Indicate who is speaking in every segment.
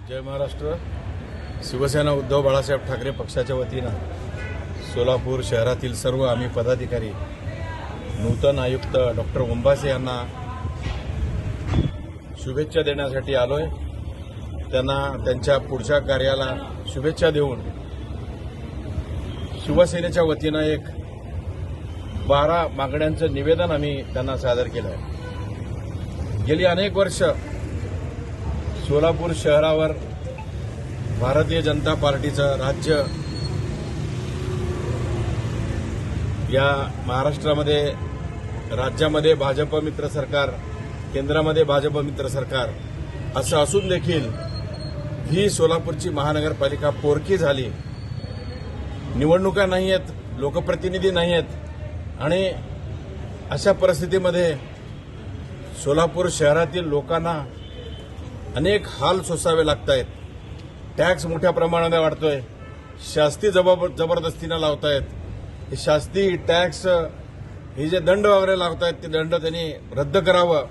Speaker 1: जय महाराष्ट्र. शिवसेना उद्धव बाळासाहेब ठाकरे पक्षाच्या वतीनं सोलापूर शहरातील सर्व आम्ही पदाधिकारी नूतन आयुक्त डॉक्टर ओंबासे यांना शुभेच्छा देण्यासाठी आलोय. त्यांना त्यांच्या पुढच्या कार्याला शुभेच्छा देऊन शिवसेनेच्या वतीनं एक 12 मागण्यांचं निवेदन आम्ही त्यांना सादर केलं आहे. गेली अनेक वर्ष सोलापूर शहरावर भारतीय जनता पार्टीचं राज्य या महाराष्ट्रामध्ये राज्यामध्ये भाजप मित्र सरकार, केंद्रामध्ये भाजप मित्र सरकार असं असून देखील ही सोलापूरची महानगरपालिका पोरकी झाली. निवडणुका नाही आहेत, लोकप्रतिनिधी नाही आहेत आणि अशा परिस्थितीमध्ये सोलापूर शहरातील लोकांना अनेक हाल सोसावे लागत आहेत. टॅक्स मोठ्या प्रमाणात वाढतोय, शास्ती जबरदस्तीनं लावतायत. हे शास्ती टॅक्स हे जे दंड वगैरे लावतायत ते दंड त्यांनी रद्द करावं.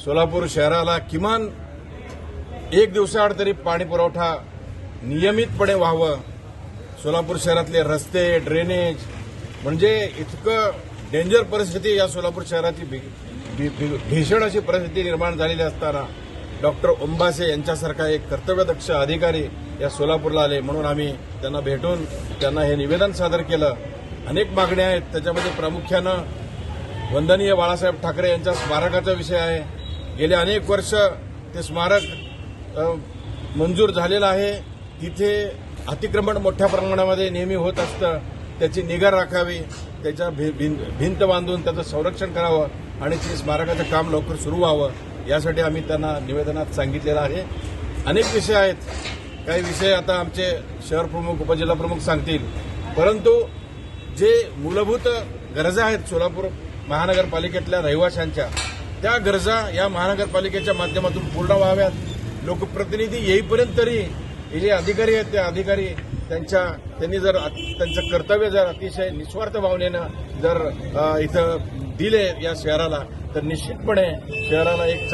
Speaker 1: सोलापूर शहराला किमान एक दिवसाआड तरी पाणी पुरवठा नियमितपणे व्हावं. सोलापूर शहरातले रस्ते, ड्रेनेज म्हणजे इतकं डेंजर परिस्थिती या सोलापूर शहराची भीषण अशी परिस्थिती निर्माण झालेली असताना डॉक्टर ओंबासे यांच्यासारखा एक कर्तव्यदक्ष अधिकारी या सोलापूरला आले म्हणून आम्ही त्यांना भेटून त्यांना हे निवेदन सादर केलं. अनेक मागण्या आहेत, त्याच्यामध्ये प्रामुख्यानं वंदनीय बाळासाहेब ठाकरे यांच्या स्मारकाचा विषय आहे. गेले अनेक वर्ष ते स्मारक मंजूर झालेलं आहे. तिथे अतिक्रमण मोठ्या प्रमाणामध्ये नेहमी होत असतं. त्याची निगा राखावी, त्याच्या भिंत बांधून त्याचं संरक्षण करावं आणि ते स्मारकाचं काम लवकर सुरू व्हावं यासाठी आम्ही त्यांना निवेदनात सांगितलेलं आहे. अनेक विषय आहेत, काही विषय आता आमचे शहर प्रमुख, उपजिल्हा प्रमुख सांगतील, परंतु जे मूलभूत गरजा आहेत सोलापूर महानगरपालिकेतल्या रहिवाशांच्या, त्या गरजा या महानगरपालिकेच्या माध्यमातून पूर्ण व्हाव्यात. लोकप्रतिनिधी येईपर्यंत तरी हे जे अधिकारी आहेत त्या अधिकारी त्यांनी जर त्यांचं कर्तव्य जर अतिशय निस्वार्थ भावनेनं जर इथं दिले या शहराला तर निश्चितपणे शहराला एक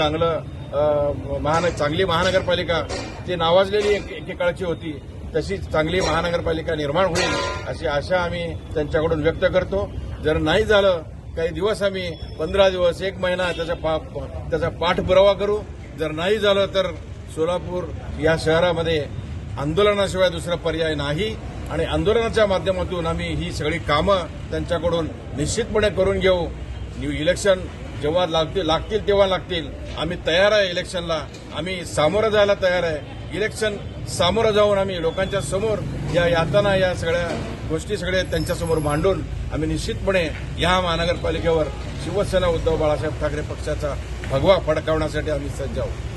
Speaker 1: चांगली महानगरपालिका जी नावाजलेली एकेकाळची होती तशी चांगली महानगरपालिका निर्माण होईल अशी आशा आम्ही त्यांच्याकडून व्यक्त करतो. जर नाही झालं, काही दिवस आम्ही 15 दिवस, 1 महिना त्याचा पाठपुरावा करू. जर नाही झालं तर सोलापूर या शहरामध्ये आंदोलनाशिवाय दुसरा पर्याय नाही आणि आंदोलनाच्या माध्यमातून आम्ही ही सगळी कामं त्यांच्याकडून निश्चितपणे करून घेऊ. इलेक्शन जेव्हा लागतील तेव्हा लागतील. आम्ही तयार आहे इलेक्शनला, आम्ही सामोरं जायला तयार आहे. इलेक्शन सामोरं जाऊन आम्ही लोकांच्या समोर या यातना, या सगळ्या गोष्टी सगळ्या त्यांच्यासमोर मांडून आम्ही निश्चितपणे या महानगरपालिकेवर शिवसेना उद्धव बाळासाहेब ठाकरे पक्षाचा भगवा फडकावण्यासाठी आम्ही सज्ज आहोत.